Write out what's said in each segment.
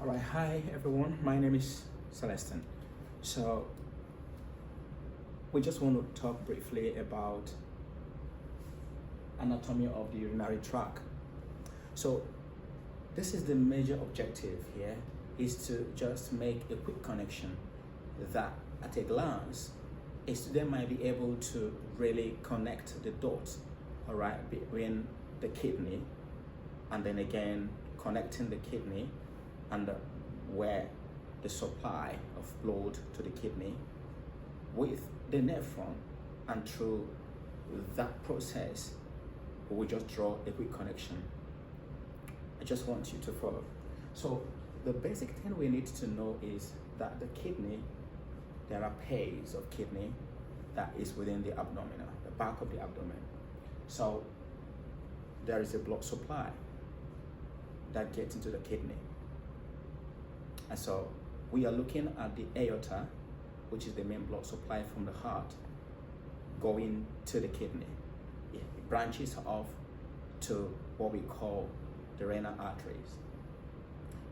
All right, hi everyone. My name is Celestin. So we just want to talk briefly about anatomy of the urinary tract. So this is the major objective here, is to just make a quick connection that at a glance a student might be able to really connect the dots, all right, between the kidney and then again connecting the kidney and where the supply of blood to the kidney with the nephron, and through that process we just draw a quick connection. I just want you to follow. So the basic thing we need to know is that the kidney, there are pairs of kidney that is within the abdomen, the back of the abdomen. So there is a blood supply that gets into the kidney. And so we are looking at the aorta, which is the main blood supply from the heart going to the kidney. It branches off to what we call the renal arteries.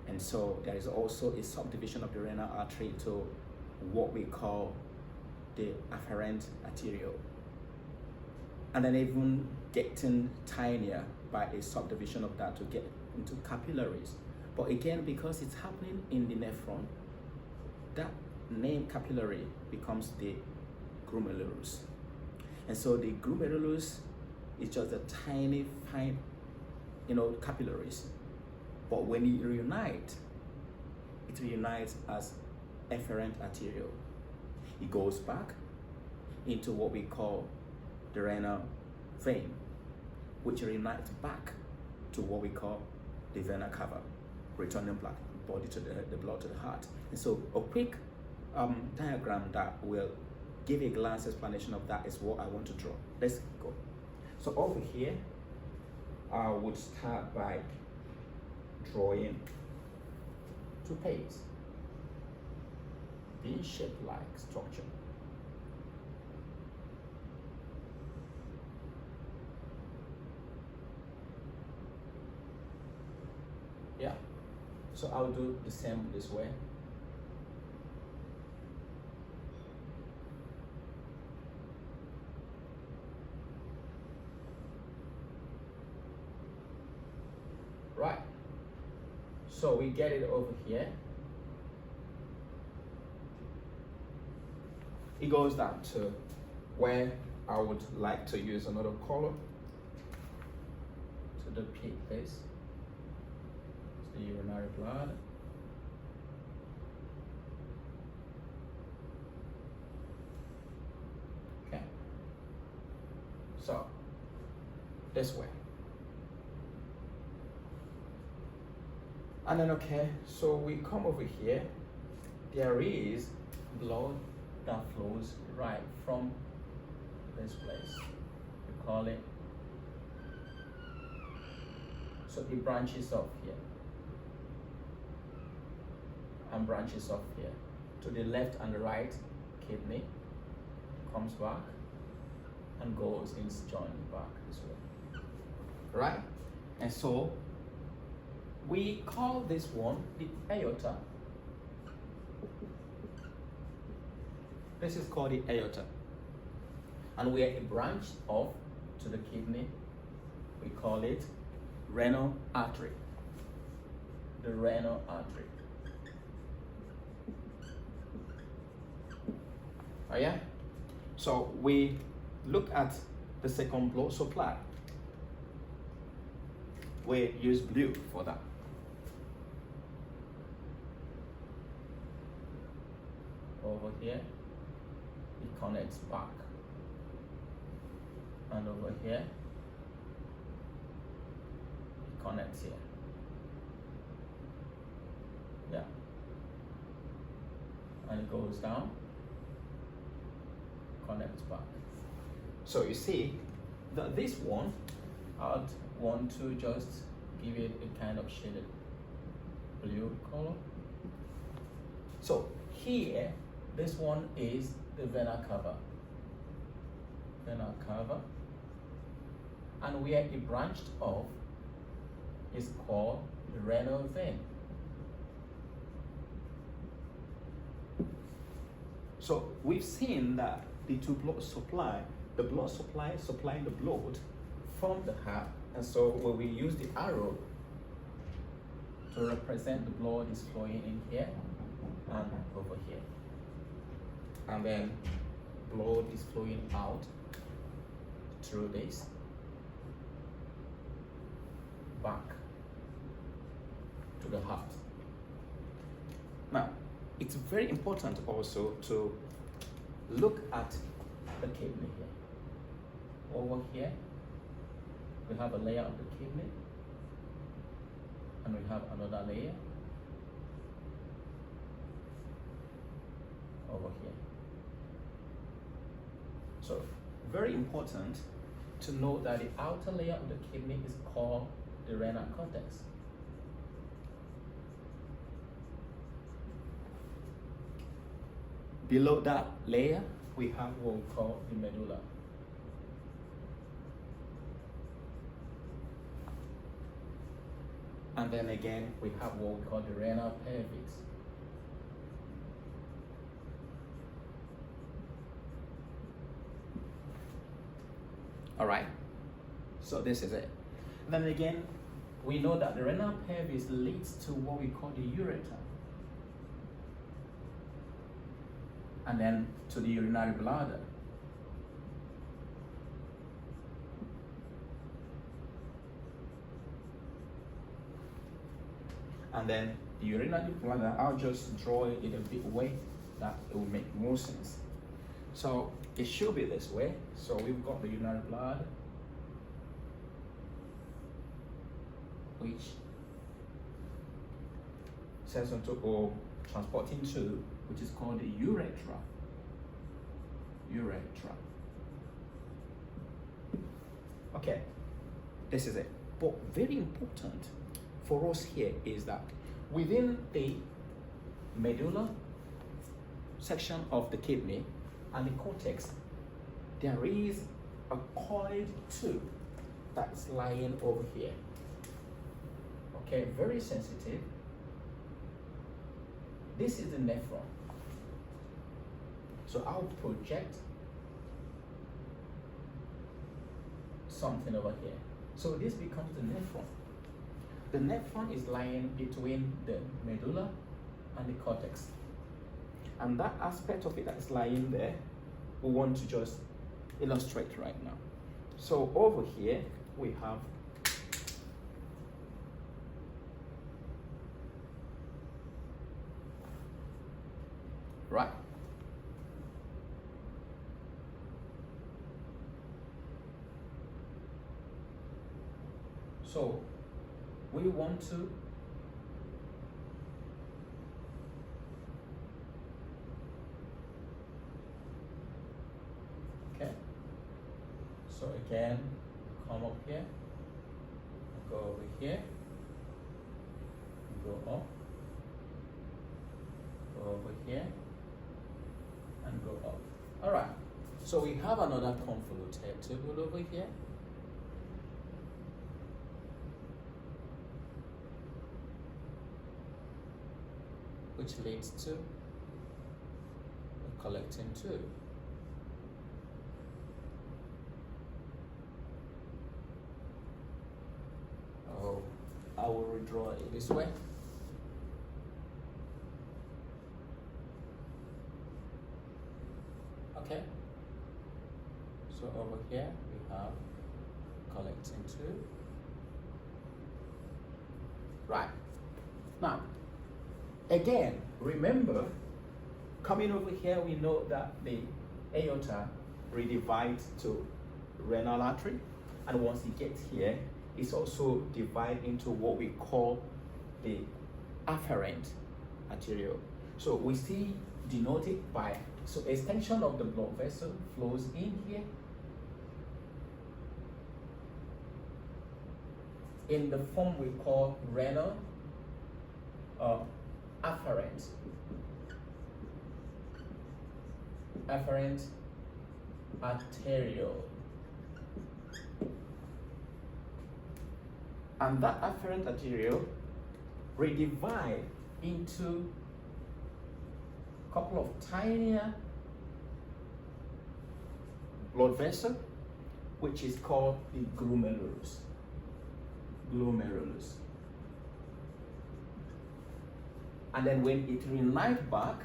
And so there is also a subdivision of the renal artery to what we call the afferent arteriole. And then even getting tinier by a subdivision of that to get into capillaries. But again, because it's happening in the nephron, that name capillary becomes the glomerulus. And so the glomerulus is just a tiny, fine, capillaries. But when it reunites as efferent arteriole. It goes back into what we call the renal vein, which reunites back to what we call the vena cava, returning body to the blood to the heart. And so a quick diagram that will give a glance explanation of that is what I want to draw. Let's go. So over here, I would start by drawing two pairs, V-shaped like structure. Yeah, so I'll do the same this way. Right, so we get it over here. It goes down to where I would like to use another color to depict this. It's the urinary blood. Okay. So, this way. And then, okay, so we come over here. There is blood that flows right from this place. We call it, so it branches off here and branches off here to the left and the right kidney, comes back and goes in joining back this way, right? And so we call this one the aorta. This is called the aorta. And where it branched off to the kidney, we call it renal artery. The renal artery. Oh yeah? So we look at the second blood supply. We use blue for that. Over here, it connects back, and over here it connects here. Yeah, and it goes down, connects back. So you see that this one, I'd want to just give it a kind of shaded blue color. So here, this one is the vena cava. Vena cava. And where it branched off is called the renal vein. So we've seen that the two blood supply, the blood supply supplying the blood from the heart, and so when we use the arrow to represent the blood is flowing in here and over here, and then blood is flowing out through this back to the heart. Now, it's very important also to look at the kidney here. Over here, we have a layer of the kidney, and we have another layer over here. So, very important to know that the outer layer of the kidney is called the renal cortex. Below that layer, we have what we call the medulla. And then again, we have what we call the renal pelvis. All right, so this is it. Then again, we know that the renal pelvis leads to what we call the ureter, and then to the urinary bladder. And then the urinary bladder, I'll just draw it in a bit way that it will make more sense. So it should be this way. So we've got the urinary bladder, which sends on to or transporting to, which is called the urethra. Urethra. Okay, this is it. But very important for us here is that within the medulla section of the kidney and the cortex, there is a coiled tube that's lying over here. Okay, very sensitive. This is the nephron. So I'll project something over here. So this becomes the nephron. The nephron is lying between the medulla and the cortex. And that aspect of it that is lying there, we want to just illustrate right now. So over here, we have right. So we want to okay. So again, come up here, go over here, go up, go over here, and go up. All right. So we have another convoluted table over here. Which leads to a collecting tube. Oh, I will redraw it this way. Okay. So over here we have collecting tube. Right. Now, again, remember, coming over here, we know that the aorta redivides to renal artery, and once it gets here, it's also divided into what we call the afferent arteriole. So we see denoted by, so extension of the blood vessel flows in here, in the form we call renal afferent arteriole, and that afferent arteriole redivide into a couple of tinier blood vessel, which is called the glomerulus. Glomerulus. And then when it reunites back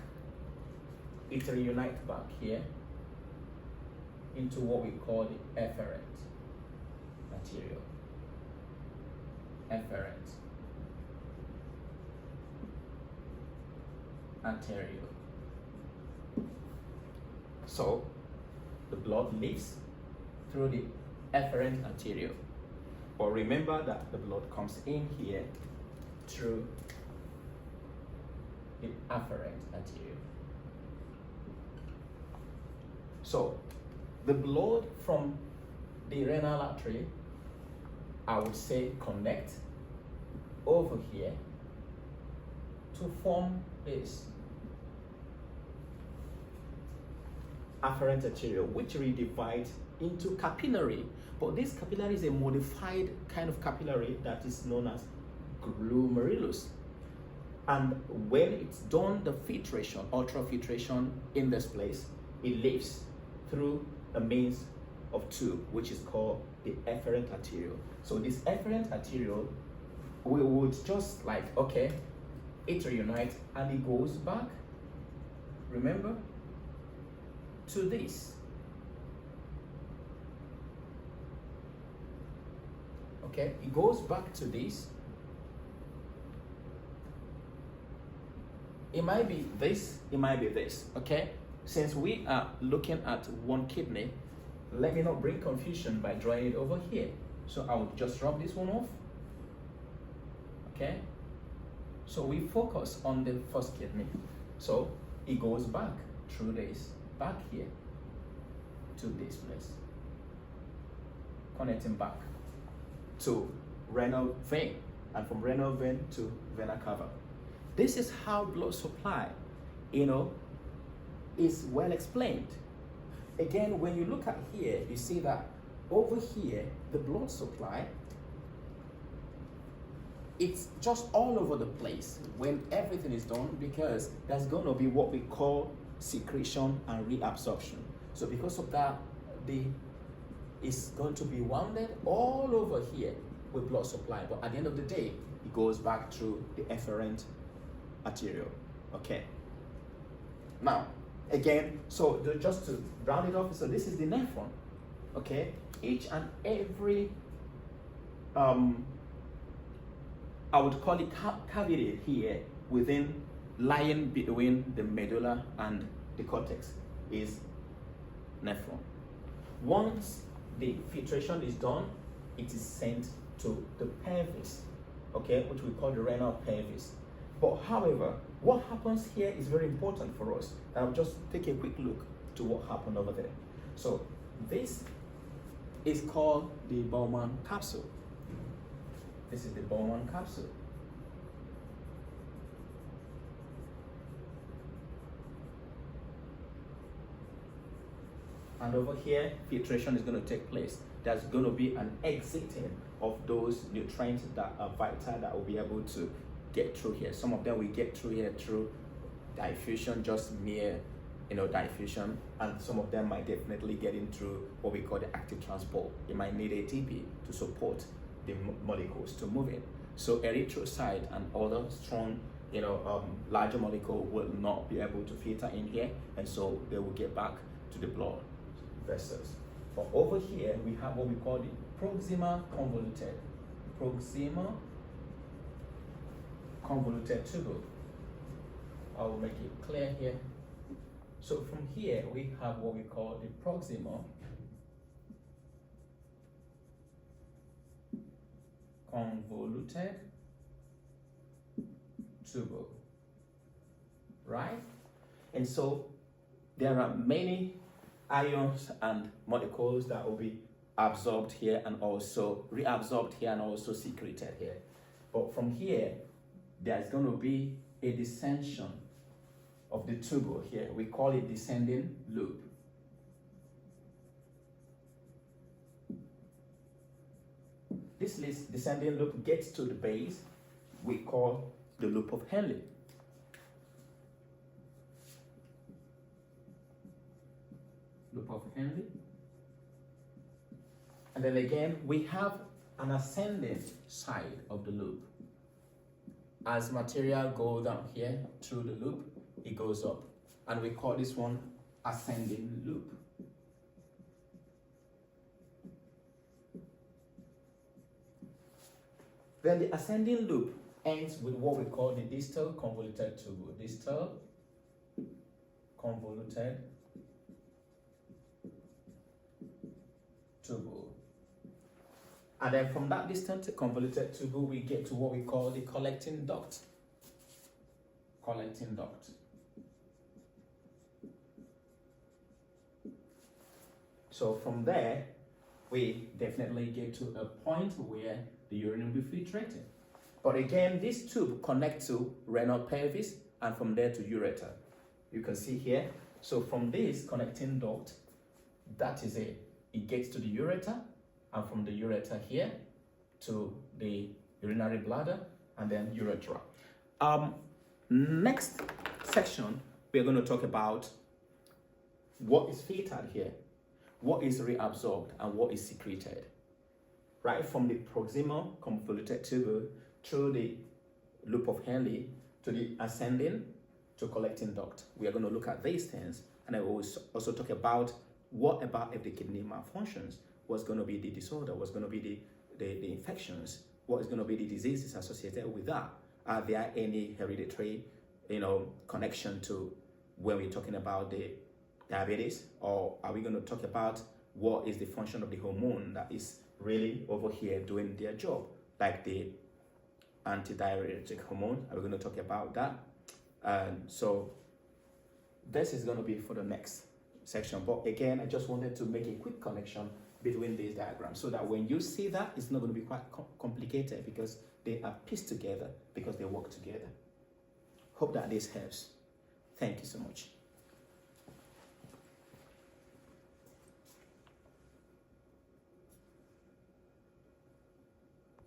here into what we call the efferent material. Efferent arterial. So the blood leaks through the efferent arterial. But remember that the blood comes in here through the afferent arterial. So the blood from the renal artery, I would say, connect over here to form this afferent arterial, which really divides into capillary. But this capillary is a modified kind of capillary that is known as glomerulus. And when it's done the filtration, ultrafiltration in this place, it leaves through a means of tube, which is called the efferent arterial. So this efferent arterial, we would just like, okay, it reunites and it goes back, remember, to this. Okay, it goes back to this. It might be this, it might be this, okay? Since we are looking at one kidney, let me not bring confusion by drawing it over here. So I will just rub this one off, okay? So we focus on the first kidney. So it goes back through this, back here to this place, connecting back to renal vein, and from renal vein to vena cava. This is how blood supply, is well explained. Again, when you look at here, you see that over here, the blood supply, it's just all over the place when everything is done, because there's going to be what we call secretion and reabsorption. So because of that, it's going to be wounded all over here with blood supply. But at the end of the day, it goes back through the efferent arterial. Okay. Now, again, so just to round it off, so this is the nephron. Okay. Each and every, I would call it cavity here lying between the medulla and the cortex is nephron. Once the filtration is done, it is sent to the pelvis, okay, which we call the renal pelvis. But however, what happens here is very important for us. I'll just take a quick look to what happened over there. So this is called the Bowman capsule. This is the Bowman capsule. And over here, filtration is going to take place. There's going to be an exiting of those nutrients that are vital that will be able to get through here. Some of them will get through here through diffusion, just mere diffusion, and some of them might definitely get in through what we call the active transport. You might need ATP to support the molecules to move in. So erythrocyte and other strong, larger molecule will not be able to filter in here, and so they will get back to the blood vessels. But over here, we have what we call the proximal convoluted tubule. I will make it clear here. So from here, we have what we call the proximal convoluted tubule, right? And so there are many ions and molecules that will be absorbed here and also reabsorbed here and also secreted here. But from here, there's going to be a descension of the tubule here. We call it descending loop. This descending loop gets to the base, we call the loop of Henle. Loop of Henle. And then again, we have an ascending side of the loop. As material goes down here through the loop, it goes up. And we call this one ascending loop. Then the ascending loop ends with what we call the distal convoluted tubule. Distal convoluted tubule. And then from that distant convoluted tubule, we get to what we call the collecting duct. Collecting duct. So from there, we definitely get to a point where the urine will be filtrated. But again, this tube connects to renal pelvis and from there to ureter. You can see here. So from this connecting duct, that is it. It gets to the ureter, and from the ureter here to the urinary bladder and then urethra. Next section, we're going to talk about what is filtered here, what is reabsorbed, and what is secreted. Right from the proximal convoluted tubule through the loop of Henle to the ascending to collecting duct. We are going to look at these things, and I will also talk about what about if the kidney malfunctions, what's going to be the disorder, what's going to be the infections, what is going to be the diseases associated with that. Are there any hereditary, connection to when we're talking about the diabetes, or are we going to talk about what is the function of the hormone that is really over here doing their job, like the antidiuretic hormone? Are we going to talk about that? So this is going to be for the next section. But again, I just wanted to make a quick connection between these diagrams so that when you see that, it's not going to be quite complicated because they are pieced together because they work together. Hope that this helps. Thank you so much.